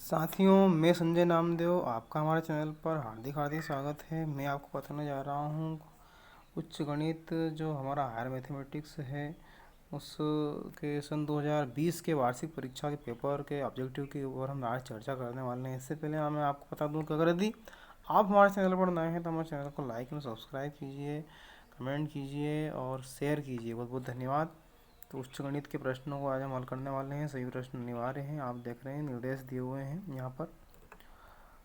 साथियों, मैं संजय नामदेव, आपका हमारे चैनल पर हार्दिक हार्दिक स्वागत है। मैं आपको बताने जा रहा हूँ उच्च गणित जो हमारा हायर मैथमेटिक्स है उसके सन 2020 के वार्षिक परीक्षा के पेपर के ऑब्जेक्टिव के ऊपर हम आज चर्चा करने वाले हैं। इससे पहले मैं आपको बता दूँ कि अगर यदि आप हमारे चैनल पर नए हैं तो हमारे चैनल को लाइक और सब्सक्राइब कीजिए, कमेंट कीजिए और शेयर कीजिए। बहुत बहुत धन्यवाद। तो उच्च गणित के प्रश्नों को आज हम हल करने वाले हैं। सभी प्रश्न अनिवार्य हैं, आप देख रहे हैं, निर्देश दिए हुए हैं यहाँ पर।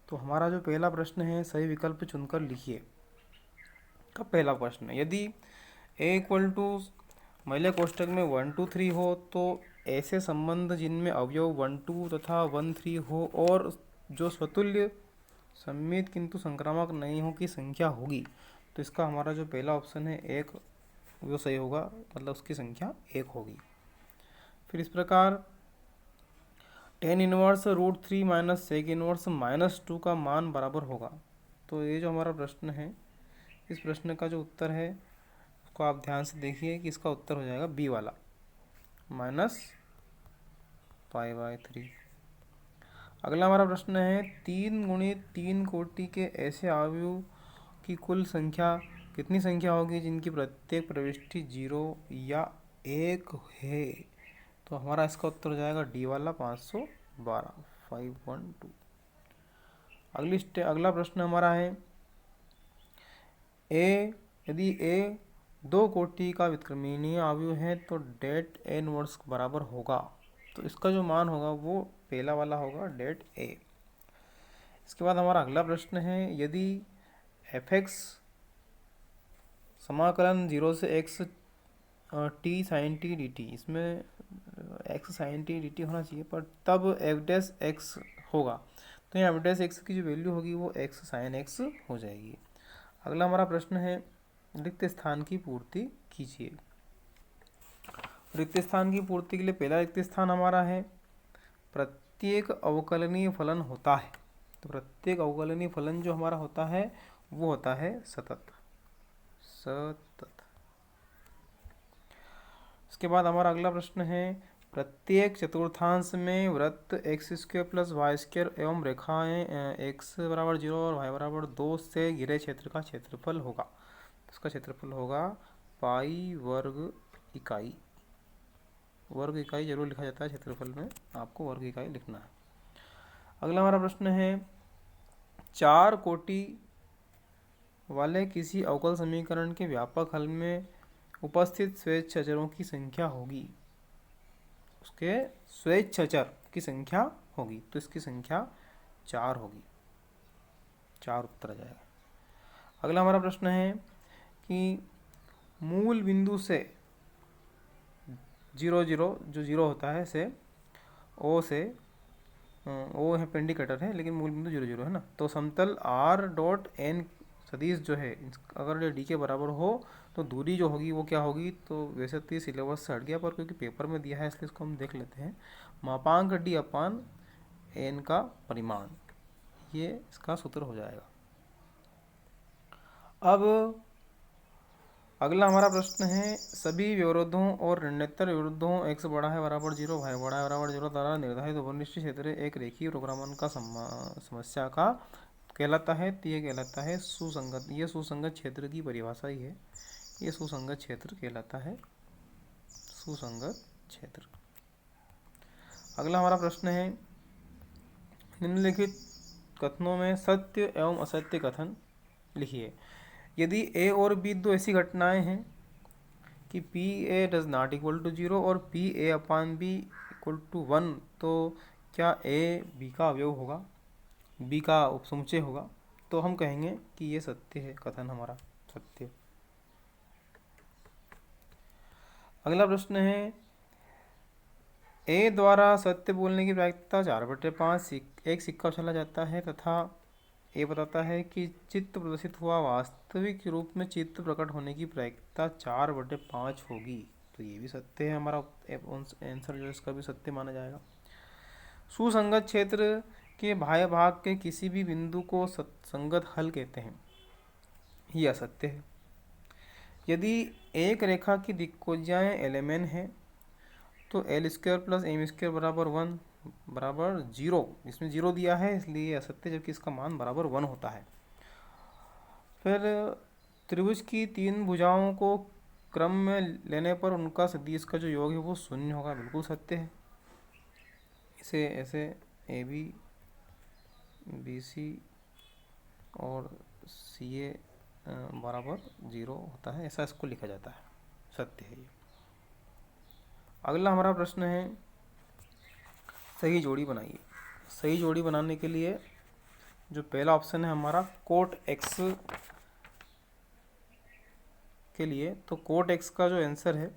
तो हमारा जो पहला प्रश्न है, सही विकल्प चुनकर लिखिए। का पहला प्रश्न, यदि ए इक्वल टू मैले कोष्टक में 1 2 3 हो तो ऐसे संबंध जिनमें अवयव 1 2 तथा 1 3 हो और जो स्वतुल्य सममित किंतु संक्रामक नहीं हो की संख्या होगी। तो इसका हमारा जो पहला ऑप्शन है एक, वो सही होगा, मतलब उसकी संख्या एक होगी। फिर इस प्रकार tan inverse √3 minus sec inverse -2 का मान बराबर होगा। तो ये जो हमारा प्रश्न है, इस प्रश्न का जो उत्तर है उसको आप ध्यान से देखिए कि इसका उत्तर हो जाएगा बी वाला, -π/3। अगला हमारा प्रश्न है 3 गुणित 3 कोटि के ऐसे अवयव की कुल संख्या कितनी संख्या होगी जिनकी प्रत्येक प्रविष्टि 0 या 1 है। तो हमारा इसका उत्तर हो जाएगा डी वाला 512, 512। अगला प्रश्न हमारा है यदि ए 2 कोटि का विक्रमणीय अवयव है तो डेट ए इनवर्स बराबर होगा। तो इसका जो मान होगा वो पहला वाला होगा, डेट ए। इसके बाद हमारा अगला प्रश्न है यदि एफ एक्स समाकलन 0 से x t sine t d t, इसमें x sine t d t होना चाहिए पर तब एफ डैश एक्स होगा। तो यहाँ एफ डैश एक्स की जो वैल्यू होगी वो एक्स साइन एक्स हो जाएगी। अगला हमारा प्रश्न है रिक्त स्थान की पूर्ति कीजिए। रिक्त स्थान की पूर्ति के लिए पहला रिक्त स्थान हमारा है प्रत्येक अवकलनीय फलन होता है। तो प्रत्येक अवकलनीय फलन जो हमारा होता है वो होता है सतत। इसके बाद हमारा अगला प्रश्न है प्रत्येक चतुर्थांश में वृत्त x² + y² एवं रेखाएं x = 0 और y = 2 से घिरे क्षेत्र का क्षेत्रफल होगा। इसका क्षेत्रफल होगा पाई वर्ग इकाई। वर्ग इकाई जरूर लिखा जाता है क्षेत्रफल में, आपको वर्ग इकाई लिखना है। अगला हमारा प्रश्न है 4 कोटि वाले किसी अवकल समीकरण के व्यापक हल में उपस्थित स्वेच्छ अचरों की संख्या होगी। उसके स्वेच्छ अचर की संख्या होगी, तो इसकी संख्या 4 होगी। 4 उत्तर आ जाएगा। अगला हमारा प्रश्न है कि मूल बिंदु से 0 0 जो 0 होता है से ओ है पेंडिकेटर है, लेकिन मूल बिंदु 0 0 है ना। तो समतल r.n सदिश जो है अगर ये डी के बराबर हो तो दूरी जो होगी वो क्या होगी। तो वैसे तो ये सिलेबस से हट गया पर क्योंकि पेपर में दिया है इसलिए इसको हम देख लेते हैं। मापांक डी अपान एन का परिमाण, ये इसका सूत्र हो जाएगा। अब अगला हमारा प्रश्न है सभी विरोधों और ऋणात्मक विरोधों x बड़ा है बराबर 0, y बड़ा है बराबर 0 द्वारा निर्धारित उपनिश्चित क्षेत्र एक रेखीय प्रोग्रामन का समस्या का कहलाता है। तो ये कहलाता है सुसंगत। ये सुसंगत क्षेत्र की परिभाषा ही है, ये सुसंगत क्षेत्र कहलाता है, सुसंगत क्षेत्र। अगला हमारा प्रश्न है निम्नलिखित कथनों में सत्य एवं असत्य कथन लिखिए। यदि ए और बी दो ऐसी घटनाएं हैं कि P A does not equal to 0 और P A upon B equal to 1, तो क्या ए बी का अवयव होगा, बी का उपसमुच्चय होगा। तो हम कहेंगे कि ये सत्य है, कथन हमारा सत्य। अगला प्रश्न है ए द्वारा सत्य बोलने की प्रायिकता 4/5 एक सिक्का उछाला जाता है तथा ये बताता है कि चित्त प्रदर्शित हुआ वास्तविक रूप में चित्त प्रकट होने की प्रायिकता 4/5 होगी। तो ये भी सत्य है, हमारा आंसर जो इसका भी सत्य माना जाएगा। सुसंगत क्षेत्र के बाह्य भाग के किसी भी बिंदु को संगत हल कहते हैं, यह असत्य है। यदि एक रेखा की दिक्कोज्याएं LMN है तो L² + M² = 1 बराबर 0, इसमें 0 दिया है इसलिए ये असत्य, जबकि इसका मान बराबर 1 होता है। फिर त्रिभुज की 3 भुजाओं को क्रम में लेने पर उनका सदिश का जो योग है वो 0 होगा, बिल्कुल सत्य है। इसे ऐसे ए बी, बी सी और सी ए बराबर 0 होता है, ऐसा इसको लिखा जाता है, सत्य है ये। अगला हमारा प्रश्न है, सही जोड़ी बनाइए। सही जोड़ी बनाने के लिए जो पहला ऑप्शन है हमारा कोट एक्स के लिए, तो कोट एक्स का जो आंसर है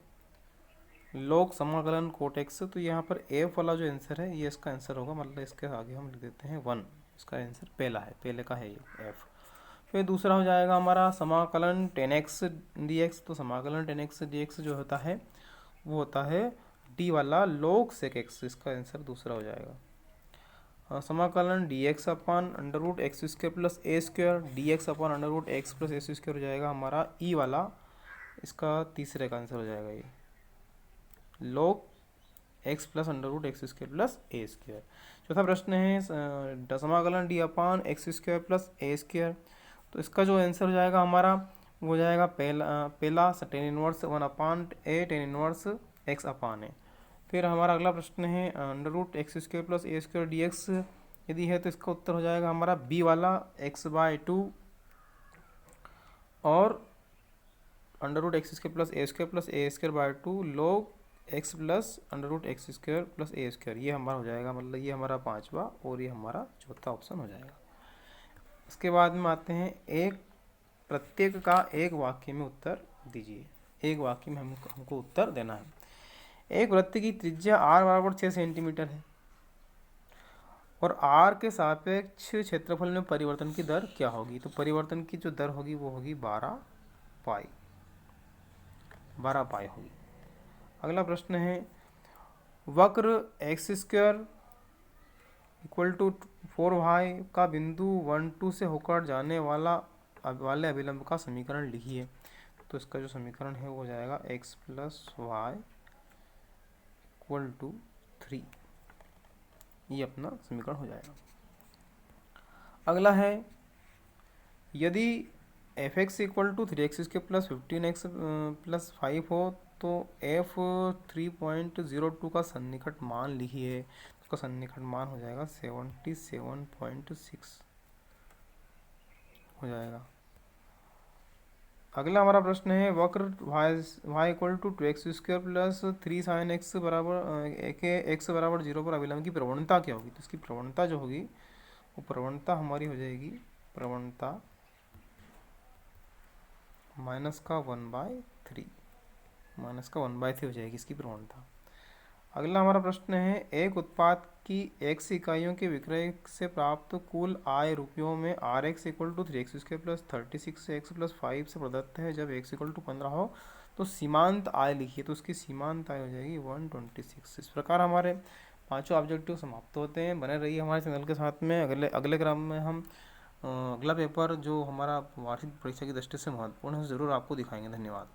लॉग समाकलन कोट एक्स, तो यहाँ पर एफ वाला जो आंसर है ये इसका आंसर होगा, मतलब इसके आगे हम लिख देते हैं 1, इसका आंसर पहला है, पहले का है ये एफ। फिर दूसरा हो जाएगा हमारा समाकलन 10x dx, तो समाकलन 10x dx जो होता है वो होता है डी वाला log sec x, इसका आंसर दूसरा हो जाएगा। समाकलन dx upon under root x square plus a square, d x upon under root x plus s square हो जाएगा हमारा ई वाला, इसका तीसरे का आंसर हो जाएगा ये log x plus under root x square plus a square. चौथा प्रश्न है समाकलन d upon x square plus a square, तो इसका जो आंसर हो जाएगा हमारा वो हो जाएगा पहला tan inverse 1 upon a tan inverse x upon a. फिर हमारा अगला प्रश्न है under root x square plus a square d x यदि है तो इसका उत्तर हो जाएगा हमारा बी वाला x/2 और under root x square plus a square by 2 log x plus under root x square plus a square, ये हमारा हो जाएगा, मतलब ये हमारा पांचवा और ये हमारा चौथा ऑप्शन हो जाएगा। इसके बाद में आते हैं एक प्रत्येक का एक वाक्य में उत्तर दीजिए। एक वाक्य में हमको उत्तर देना है। एक वृत्त की त्रिज्या r बराबर 6 सेंटीमीटर है और r के सापेक्ष क्षेत्रफल में परिवर्तन की दर क्या होगी, तो परिवर्तन की जो दर होगी वो होगी 12 पाई होगी। अगला प्रश्न है वक्र x square equal to 4y का बिंदु 1 2 से होकर जाने वाले अभिलंब का समीकरण लिखिए, तो इसका जो समीकरण है वो हो जाएगा x plus y equal to 3, ये अपना समीकरण हो जाएगा। अगला है यदि f x equal to 3x square plus 15x plus 5 हो तो f 3.02 का सन्निकट मान लिखिए, उसका सन्निकट मान हो जाएगा 77.6 हो जाएगा। अगला हमारा प्रश्न है वक्र y equal to 2x square plus 3 sin x बराबर x बराबर 0 पर अभिलंब की प्रवणता क्या होगी, तो इसकी प्रवणता जो होगी वो प्रवणता हमारी हो जाएगी प्रवणता माइनस का 1/3 हो जाएगी इसकी प्रवणता। अगला हमारा प्रश्न है एक उत्पाद की x इकाइयों के विक्रय से प्राप्त कुल आय रुपयों में Rx equal to 3x square plus 36x plus 5 से प्रदत्त है, जब x इक्वल टू 15 हो तो सीमांत आय लिखिए, तो उसकी सीमांत आय हो जाएगी 126। इस प्रकार हमारे पांचों ऑब्जेक्टिव समाप्त होते हैं। बने रहिए हमारे चैनल के साथ में। अगले क्रम में हम अगला पेपर जो हमारा वार्षिक परीक्षा की दृष्टि से महत्वपूर्ण है ज़रूर आपको दिखाएंगे। धन्यवाद।